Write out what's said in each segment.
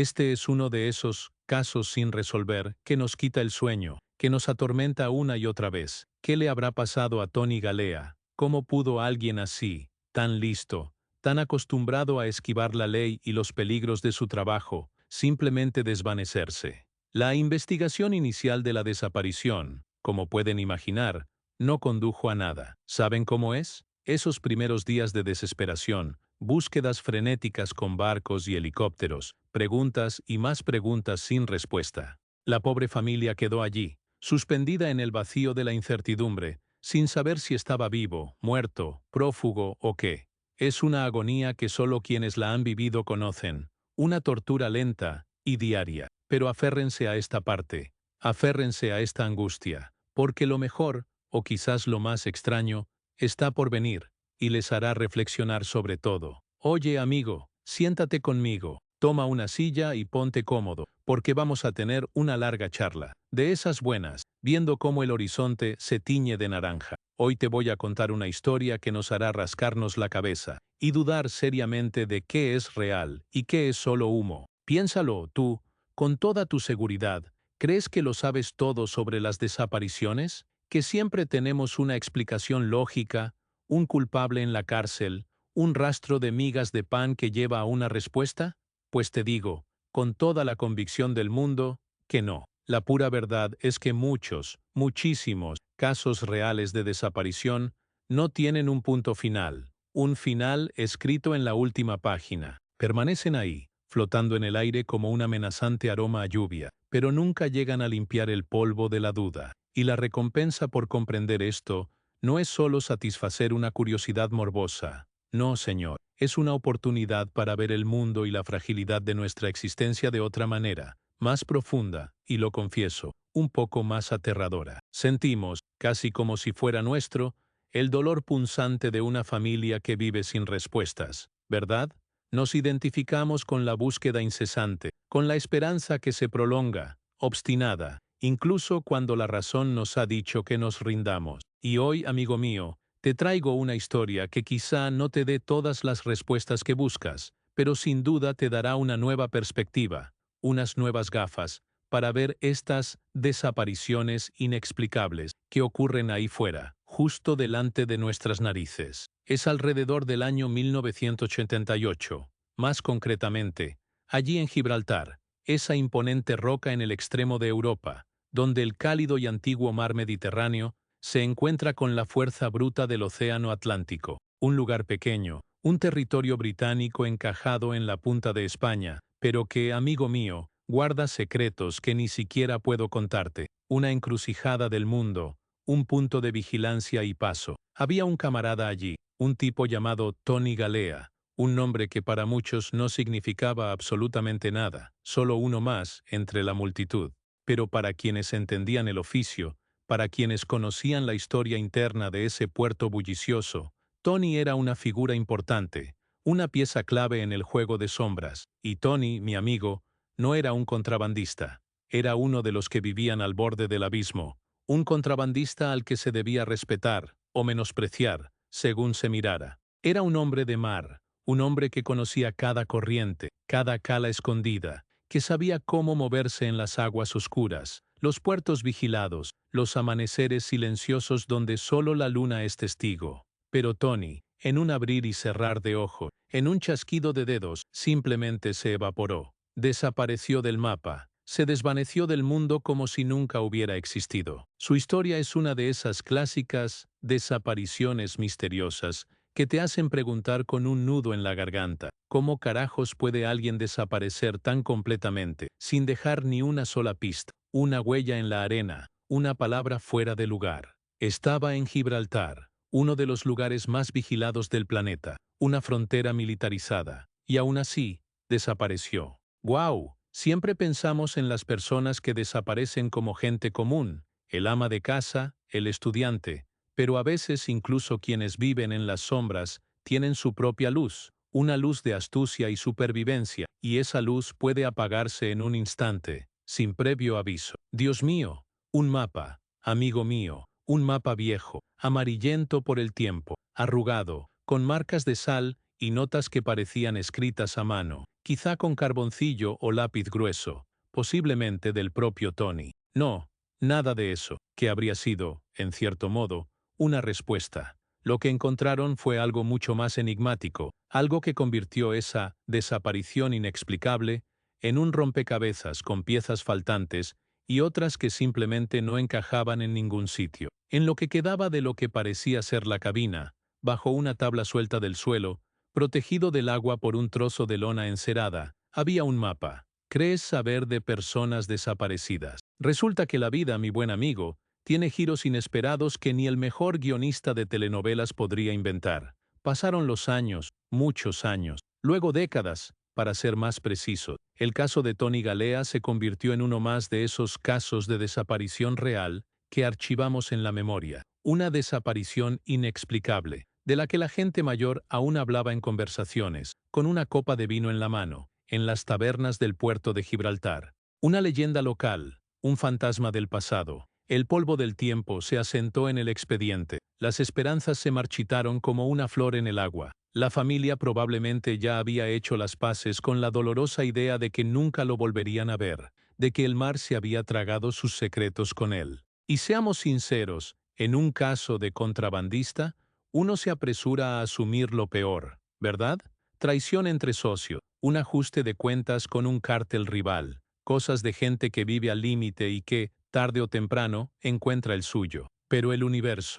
Este es uno de esos casos sin resolver que nos quita el sueño, que nos atormenta una y otra vez. ¿Qué le habrá pasado a Tony Galea? ¿Cómo pudo alguien así, tan listo, tan acostumbrado a esquivar la ley y los peligros de su trabajo, simplemente desvanecerse? La investigación inicial de la desaparición, como pueden imaginar, no condujo a nada. ¿Saben cómo es? Esos primeros días de desesperación, búsquedas frenéticas con barcos y helicópteros, preguntas y más preguntas sin respuesta. La pobre familia quedó allí, suspendida en el vacío de la incertidumbre, sin saber si estaba vivo, muerto, prófugo o qué. Es una agonía que solo quienes la han vivido conocen, una tortura lenta y diaria. Pero aférrense a esta parte, aférrense a esta angustia, porque lo mejor, o quizás lo más extraño, está por venir, y les hará reflexionar sobre todo. Oye, amigo, siéntate conmigo, toma una silla y ponte cómodo, porque vamos a tener una larga charla, de esas buenas, viendo cómo el horizonte se tiñe de naranja. Hoy te voy a contar una historia que nos hará rascarnos la cabeza, y dudar seriamente de qué es real y qué es solo humo. Piénsalo, tú, con toda tu seguridad, ¿crees que lo sabes todo sobre las desapariciones? ¿Que siempre tenemos una explicación lógica, un culpable en la cárcel, un rastro de migas de pan que lleva a una respuesta? Pues te digo, con toda la convicción del mundo, que no. La pura verdad es que muchos, muchísimos, casos reales de desaparición no tienen un final escrito en la última página. Permanecen ahí, flotando en el aire como un amenazante aroma a lluvia, pero nunca llegan a limpiar el polvo de la duda. Y la recompensa por comprender esto no es solo satisfacer una curiosidad morbosa. No, señor, es una oportunidad para ver el mundo y la fragilidad de nuestra existencia de otra manera, más profunda, y lo confieso, un poco más aterradora. Sentimos, casi como si fuera nuestro, el dolor punzante de una familia que vive sin respuestas, ¿verdad? Nos identificamos con la búsqueda incesante, con la esperanza que se prolonga, obstinada, incluso cuando la razón nos ha dicho que nos rindamos. Y hoy, amigo mío, te traigo una historia que quizá no te dé todas las respuestas que buscas, pero sin duda te dará una nueva perspectiva, unas nuevas gafas, para ver estas desapariciones inexplicables que ocurren ahí fuera, justo delante de nuestras narices. Es alrededor del año 1988, más concretamente, allí en Gibraltar, esa imponente roca en el extremo de Europa, donde el cálido y antiguo mar Mediterráneo se encuentra con la fuerza bruta del océano Atlántico. Un lugar pequeño, un territorio británico encajado en la punta de España, pero que, amigo mío, guarda secretos que ni siquiera puedo contarte. Una encrucijada del mundo, un punto de vigilancia y paso. Había un camarada allí, un tipo llamado Tony Galea, un nombre que para muchos no significaba absolutamente nada, solo uno más entre la multitud. Pero para quienes entendían el oficio, para quienes conocían la historia interna de ese puerto bullicioso, Tony era una figura importante, una pieza clave en el juego de sombras, y Tony, mi amigo, no era un contrabandista, era uno de los que vivían al borde del abismo, un contrabandista al que se debía respetar o menospreciar, según se mirara. Era un hombre de mar, un hombre que conocía cada corriente, cada cala escondida, que sabía cómo moverse en las aguas oscuras, los puertos vigilados, los amaneceres silenciosos donde solo la luna es testigo. Pero Tony, en un abrir y cerrar de ojo, en un chasquido de dedos, simplemente se evaporó, desapareció del mapa, se desvaneció del mundo como si nunca hubiera existido. Su historia es una de esas clásicas desapariciones misteriosas que te hacen preguntar con un nudo en la garganta, ¿cómo carajos puede alguien desaparecer tan completamente, sin dejar ni una sola pista, una huella en la arena, una palabra fuera de lugar? Estaba en Gibraltar, uno de los lugares más vigilados del planeta, una frontera militarizada, y aún así, desapareció. ¡Guau! Siempre pensamos en las personas que desaparecen como gente común, el ama de casa, el estudiante, pero a veces incluso quienes viven en las sombras tienen su propia luz, una luz de astucia y supervivencia, y esa luz puede apagarse en un instante, sin previo aviso. Dios mío, un mapa, amigo mío, un mapa viejo, amarillento por el tiempo, arrugado, con marcas de sal y notas que parecían escritas a mano. quizá con carboncillo o lápiz grueso, posiblemente del propio Tony. No, nada de eso, que habría sido, en cierto modo, una respuesta. Lo que encontraron fue algo mucho más enigmático, algo que convirtió esa desaparición inexplicable en un rompecabezas con piezas faltantes y otras que simplemente no encajaban en ningún sitio. En lo que quedaba de lo que parecía ser la cabina, bajo una tabla suelta del suelo, protegido del agua por un trozo de lona encerada, había un mapa. ¿Crees saber de personas desaparecidas? Resulta que la vida, mi buen amigo, tiene giros inesperados que ni el mejor guionista de telenovelas podría inventar. Pasaron los años, muchos años, luego décadas, para ser más preciso. El caso de Tony Galea se convirtió en uno más de esos casos de desaparición real que archivamos en la memoria. Una desaparición inexplicable, de la que la gente mayor aún hablaba en conversaciones, con una copa de vino en la mano, en las tabernas del puerto de Gibraltar. Una leyenda local, un fantasma del pasado. El polvo del tiempo se asentó en el expediente. Las esperanzas se marchitaron como una flor en el agua. La familia probablemente ya había hecho las paces con la dolorosa idea de que nunca lo volverían a ver, de que el mar se había tragado sus secretos con él. Y seamos sinceros, en un caso de contrabandista, uno se apresura a asumir lo peor, ¿verdad? Traición entre socios, un ajuste de cuentas con un cártel rival, cosas de gente que vive al límite y que, tarde o temprano, encuentra el suyo. Pero el universo,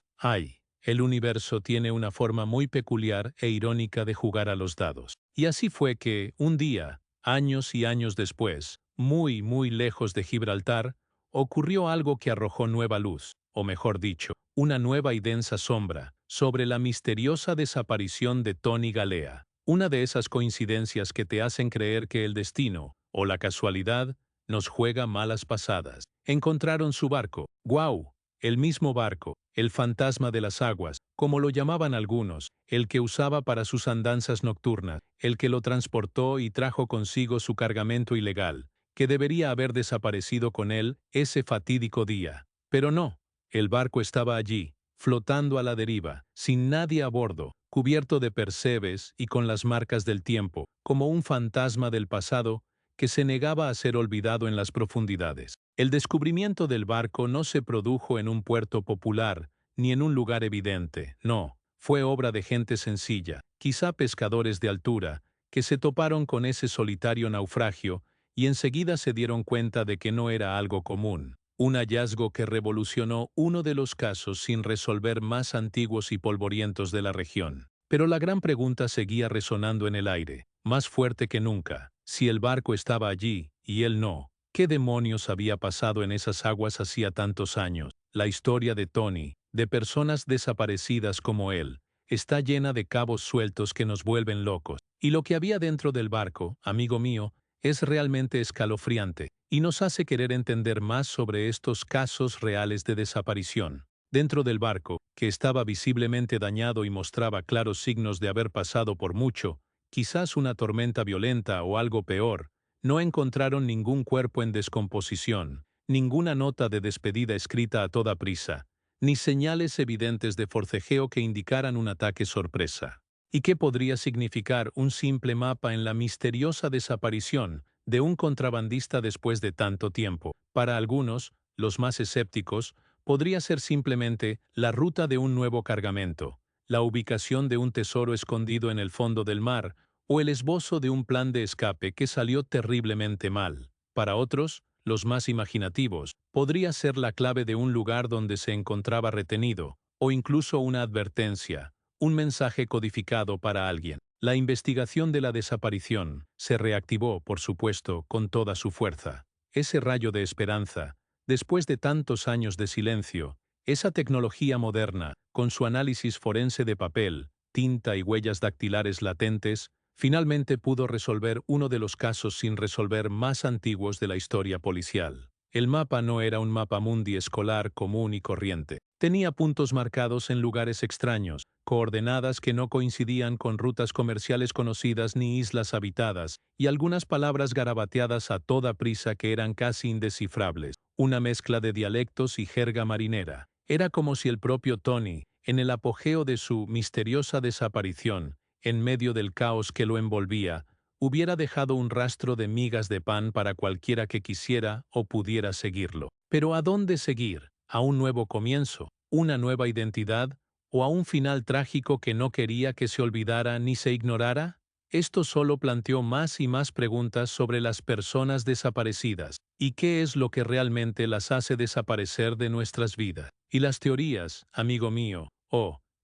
el universo tiene una forma muy peculiar e irónica de jugar a los dados. Y así fue que, un día, años y años después, muy, muy lejos de Gibraltar, ocurrió algo que arrojó nueva luz, o mejor dicho, una nueva y densa sombra, sobre la misteriosa desaparición de Tony Galea. Una de esas coincidencias que te hacen creer que el destino, o la casualidad, nos juega malas pasadas. Encontraron su barco. ¡Guau! El mismo barco, el fantasma de las aguas, como lo llamaban algunos, el que usaba para sus andanzas nocturnas, el que lo transportó y trajo consigo su cargamento ilegal, que debería haber desaparecido con él ese fatídico día. Pero no, el barco estaba allí, flotando a la deriva, sin nadie a bordo, cubierto de percebes y con las marcas del tiempo, como un fantasma del pasado que se negaba a ser olvidado en las profundidades. El descubrimiento del barco no se produjo en un puerto popular, ni en un lugar evidente, no, fue obra de gente sencilla, quizá pescadores de altura, que se toparon con ese solitario naufragio y enseguida se dieron cuenta de que no era algo común. Un hallazgo que revolucionó uno de los casos sin resolver más antiguos y polvorientos de la región. Pero la gran pregunta seguía resonando en el aire, más fuerte que nunca. Si el barco estaba allí, y él no, ¿qué demonios había pasado en esas aguas hacía tantos años? La historia de Tony, de personas desaparecidas como él, está llena de cabos sueltos que nos vuelven locos. Y lo que había dentro del barco, amigo mío, es realmente escalofriante, y nos hace querer entender más sobre estos casos reales de desaparición. Dentro del barco, que estaba visiblemente dañado y mostraba claros signos de haber pasado por mucho, quizás una tormenta violenta o algo peor, no encontraron ningún cuerpo en descomposición, ninguna nota de despedida escrita a toda prisa, ni señales evidentes de forcejeo que indicaran un ataque sorpresa. ¿Y qué podría significar un simple mapa en la misteriosa desaparición de un contrabandista después de tanto tiempo? Para algunos, los más escépticos, podría ser simplemente la ruta de un nuevo cargamento, la ubicación de un tesoro escondido en el fondo del mar, o el esbozo de un plan de escape que salió terriblemente mal. Para otros, los más imaginativos, podría ser la clave de un lugar donde se encontraba retenido, o incluso una advertencia, un mensaje codificado para alguien. La investigación de la desaparición se reactivó, por supuesto, con toda su fuerza. Ese rayo de esperanza, después de tantos años de silencio, esa tecnología moderna, con su análisis forense de papel, tinta y huellas dactilares latentes, finalmente pudo resolver uno de los casos sin resolver más antiguos de la historia policial. El mapa no era un mapa mundi escolar común y corriente. Tenía puntos marcados en lugares extraños, coordenadas que no coincidían con rutas comerciales conocidas ni islas habitadas, y algunas palabras garabateadas a toda prisa que eran casi indescifrables, una mezcla de dialectos y jerga marinera. Era como si el propio Tony, en el apogeo de su misteriosa desaparición, en medio del caos que lo envolvía, hubiera dejado un rastro de migas de pan para cualquiera que quisiera o pudiera seguirlo. Pero ¿a dónde seguir? ¿A un nuevo comienzo? ¿Una nueva identidad? ¿O a un final trágico que no quería que se olvidara ni se ignorara? Esto solo planteó más y más preguntas sobre las personas desaparecidas y qué es lo que realmente las hace desaparecer de nuestras vidas. Y las teorías, amigo mío,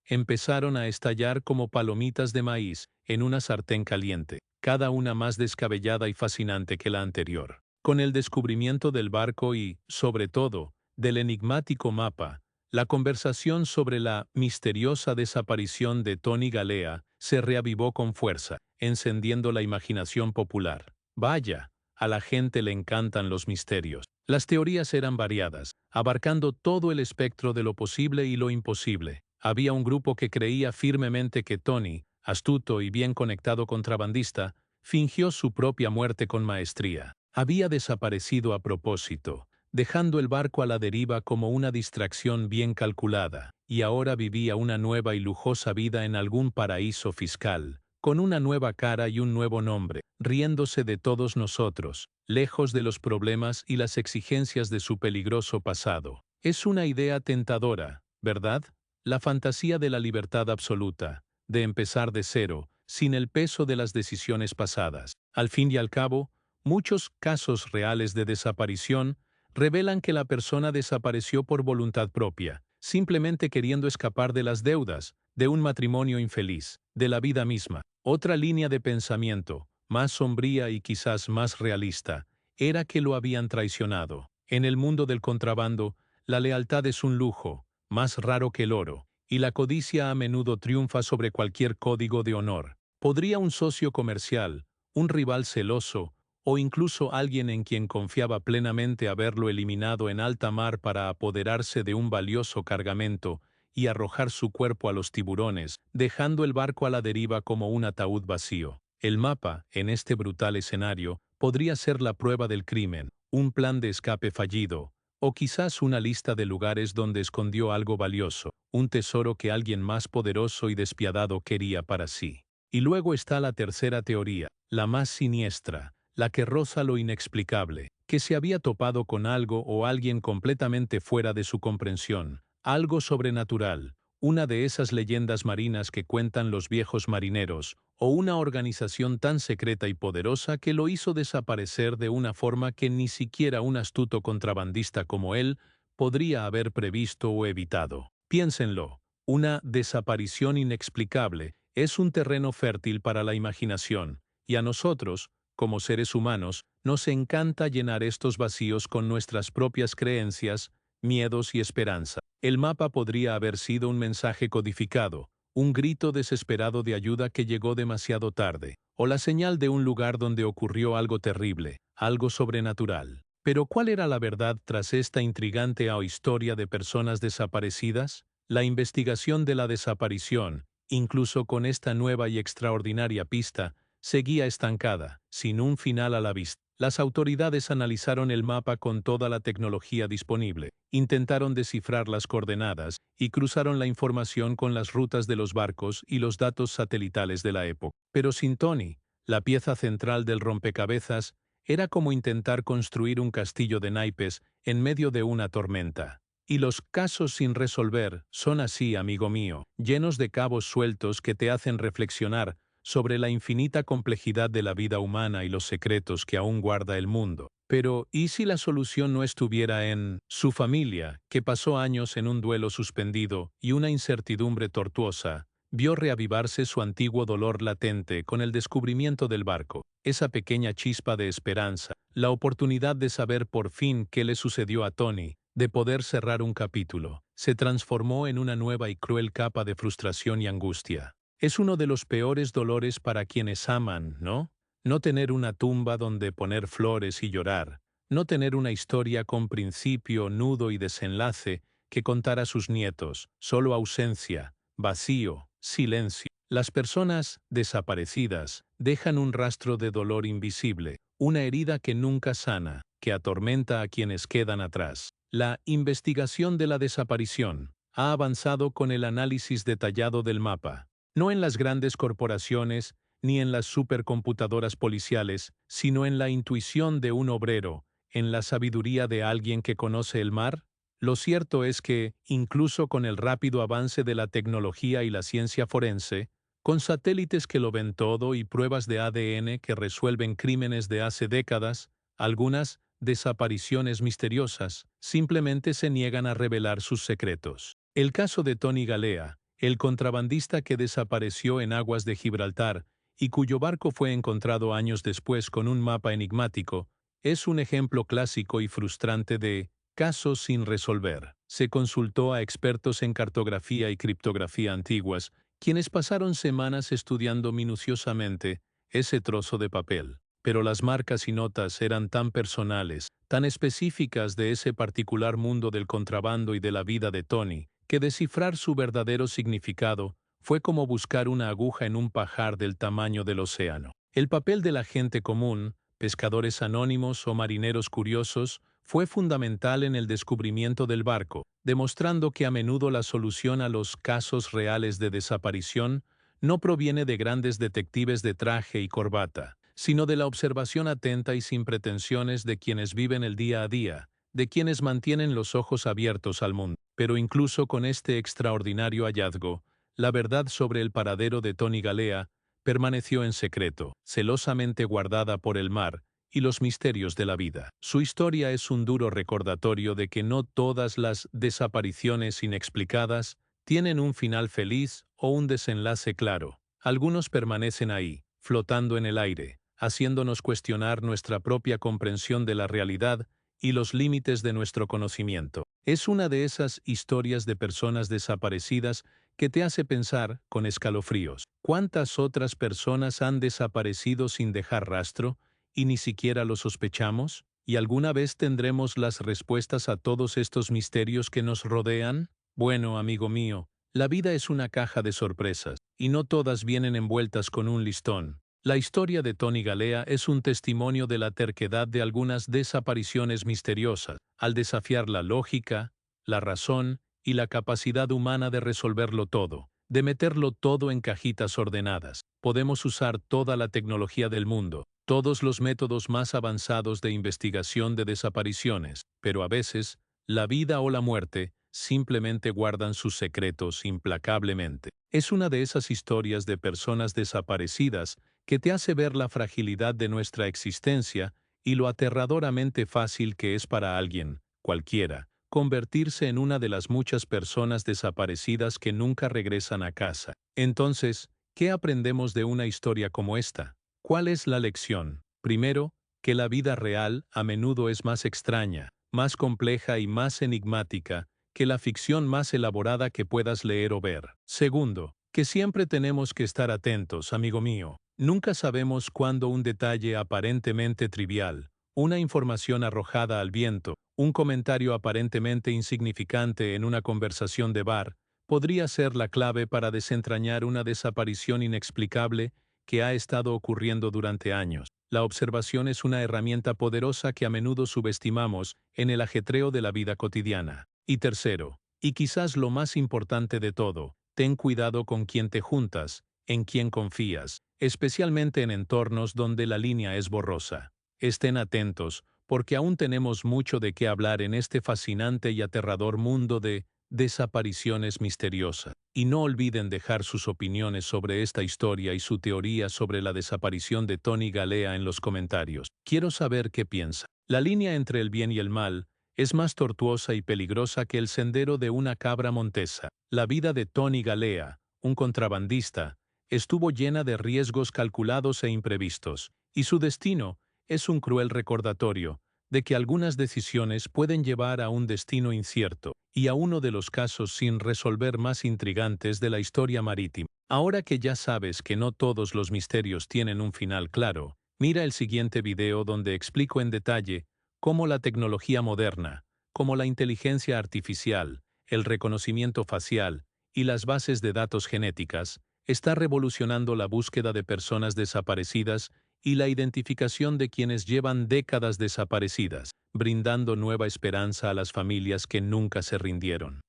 empezaron a estallar como palomitas de maíz en una sartén caliente, cada una más descabellada y fascinante que la anterior. Con el descubrimiento del barco y, sobre todo, del enigmático mapa, la conversación sobre la misteriosa desaparición de Tony Galea se reavivó con fuerza, encendiendo la imaginación popular. Vaya, a la gente le encantan los misterios. Las teorías eran variadas, abarcando todo el espectro de lo posible y lo imposible. Había un grupo que creía firmemente que Tony, astuto y bien conectado contrabandista, fingió su propia muerte con maestría. Había desaparecido a propósito, dejando el barco a la deriva como una distracción bien calculada, y ahora vivía una nueva y lujosa vida en algún paraíso fiscal, con una nueva cara y un nuevo nombre, riéndose de todos nosotros, lejos de los problemas y las exigencias de su peligroso pasado. Es una idea tentadora, ¿verdad? La fantasía de la libertad absoluta, de empezar de cero, sin el peso de las decisiones pasadas. Al fin y al cabo, muchos casos reales de desaparición revelan que la persona desapareció por voluntad propia, simplemente queriendo escapar de las deudas, de un matrimonio infeliz, de la vida misma. Otra línea de pensamiento, más sombría y quizás más realista, era que lo habían traicionado. En el mundo del contrabando, la lealtad es un lujo, más raro que el oro, y la codicia a menudo triunfa sobre cualquier código de honor. ¿Podría un socio comercial, un rival celoso, o incluso alguien en quien confiaba plenamente haberlo eliminado en alta mar para apoderarse de un valioso cargamento y arrojar su cuerpo a los tiburones, dejando el barco a la deriva como un ataúd vacío? El mapa, en este brutal escenario, podría ser la prueba del crimen, un plan de escape fallido, o quizás una lista de lugares donde escondió algo valioso, un tesoro que alguien más poderoso y despiadado quería para sí. Y luego está la tercera teoría, la más siniestra, la que roza lo inexplicable, que se había topado con algo o alguien completamente fuera de su comprensión, algo sobrenatural, una de esas leyendas marinas que cuentan los viejos marineros, o una organización tan secreta y poderosa que lo hizo desaparecer de una forma que ni siquiera un astuto contrabandista como él podría haber previsto o evitado. Piénsenlo, una desaparición inexplicable es un terreno fértil para la imaginación, y a nosotros, como seres humanos, nos encanta llenar estos vacíos con nuestras propias creencias, miedos y esperanza. El mapa podría haber sido un mensaje codificado, un grito desesperado de ayuda que llegó demasiado tarde, o la señal de un lugar donde ocurrió algo terrible, algo sobrenatural. Pero ¿cuál era la verdad tras esta intrigante historia de personas desaparecidas? La investigación de la desaparición, incluso con esta nueva y extraordinaria pista, seguía estancada, sin un final a la vista. Las autoridades analizaron el mapa con toda la tecnología disponible, intentaron descifrar las coordenadas y cruzaron la información con las rutas de los barcos y los datos satelitales de la época. Pero sin Tony, la pieza central del rompecabezas, era como intentar construir un castillo de naipes en medio de una tormenta. Y los casos sin resolver son así, amigo mío, llenos de cabos sueltos que te hacen reflexionar sobre la infinita complejidad de la vida humana y los secretos que aún guarda el mundo. Pero, ¿y si la solución no estuviera en su familia, que pasó años en un duelo suspendido y una incertidumbre tortuosa, vio reavivarse su antiguo dolor latente con el descubrimiento del barco, esa pequeña chispa de esperanza, la oportunidad de saber por fin qué le sucedió a Tony, de poder cerrar un capítulo, se transformó en una nueva y cruel capa de frustración y angustia? Es uno de los peores dolores para quienes aman, ¿no? No tener una tumba donde poner flores y llorar, no tener una historia con principio, nudo y desenlace que contar a sus nietos, solo ausencia, vacío, silencio. Las personas desaparecidas dejan un rastro de dolor invisible, una herida que nunca sana, que atormenta a quienes quedan atrás. La investigación de la desaparición ha avanzado con el análisis detallado del mapa, no en las grandes corporaciones ni en las supercomputadoras policiales, sino en la intuición de un obrero, en la sabiduría de alguien que conoce el mar? Lo cierto es que, incluso con el rápido avance de la tecnología y la ciencia forense, con satélites que lo ven todo y pruebas de ADN que resuelven crímenes de hace décadas, algunas desapariciones misteriosas simplemente se niegan a revelar sus secretos. El caso de Tony Galea, el contrabandista que desapareció en aguas de Gibraltar y cuyo barco fue encontrado años después con un mapa enigmático, es un ejemplo clásico y frustrante de casos sin resolver. Se consultó a expertos en cartografía y criptografía antiguas, quienes pasaron semanas estudiando minuciosamente ese trozo de papel. Pero las marcas y notas eran tan personales, tan específicas de ese particular mundo del contrabando y de la vida de Tony, que descifrar su verdadero significado fue como buscar una aguja en un pajar del tamaño del océano. El papel de la gente común, pescadores anónimos o marineros curiosos, fue fundamental en el descubrimiento del barco, demostrando que a menudo la solución a los casos reales de desaparición no proviene de grandes detectives de traje y corbata, sino de la observación atenta y sin pretensiones de quienes viven el día a día, de quienes mantienen los ojos abiertos al mundo. Pero incluso con este extraordinario hallazgo, la verdad sobre el paradero de Tony Galea permaneció en secreto, celosamente guardada por el mar y los misterios de la vida. Su historia es un duro recordatorio de que no todas las desapariciones inexplicadas tienen un final feliz o un desenlace claro. Algunos permanecen ahí, flotando en el aire, haciéndonos cuestionar nuestra propia comprensión de la realidad y los límites de nuestro conocimiento. Es una de esas historias de personas desaparecidas que te hace pensar, con escalofríos, ¿cuántas otras personas han desaparecido sin dejar rastro y ni siquiera lo sospechamos? ¿Y alguna vez tendremos las respuestas a todos estos misterios que nos rodean? Bueno, amigo mío, la vida es una caja de sorpresas, y no todas vienen envueltas con un listón. La historia de Tony Galea es un testimonio de la terquedad de algunas desapariciones misteriosas, al desafiar la lógica, la razón y la capacidad humana de resolverlo todo, de meterlo todo en cajitas ordenadas. Podemos usar toda la tecnología del mundo, todos los métodos más avanzados de investigación de desapariciones, pero a veces, la vida o la muerte simplemente guardan sus secretos implacablemente. Es una de esas historias de personas desaparecidas que te hace ver la fragilidad de nuestra existencia y lo aterradoramente fácil que es para alguien, cualquiera, convertirse en una de las muchas personas desaparecidas que nunca regresan a casa. Entonces, ¿qué aprendemos de una historia como esta? ¿Cuál es la lección? Primero, que la vida real a menudo es más extraña, más compleja y más enigmática que la ficción más elaborada que puedas leer o ver. Segundo, que siempre tenemos que estar atentos, amigo mío. Nunca sabemos cuándo un detalle aparentemente trivial, una información arrojada al viento, un comentario aparentemente insignificante en una conversación de bar, podría ser la clave para desentrañar una desaparición inexplicable que ha estado ocurriendo durante años. La observación es una herramienta poderosa que a menudo subestimamos en el ajetreo de la vida cotidiana. Y tercero, y quizás lo más importante de todo, ten cuidado con quién te juntas, en quién confías, especialmente en entornos donde la línea es borrosa. Estén atentos, porque aún tenemos mucho de qué hablar en este fascinante y aterrador mundo de desapariciones misteriosas. Y no olviden dejar sus opiniones sobre esta historia y su teoría sobre la desaparición de Tony Galea en los comentarios. Quiero saber qué piensa. La línea entre el bien y el mal es más tortuosa y peligrosa que el sendero de una cabra montesa. La vida de Tony Galea, un contrabandista, estuvo llena de riesgos calculados e imprevistos, y su destino es un cruel recordatorio de que algunas decisiones pueden llevar a un destino incierto y a uno de los casos sin resolver más intrigantes de la historia marítima. Ahora que ya sabes que no todos los misterios tienen un final claro, mira el siguiente video donde explico en detalle cómo la tecnología moderna, como la inteligencia artificial, el reconocimiento facial y las bases de datos genéticas, está revolucionando la búsqueda de personas desaparecidas y la identificación de quienes llevan décadas desaparecidas, brindando nueva esperanza a las familias que nunca se rindieron.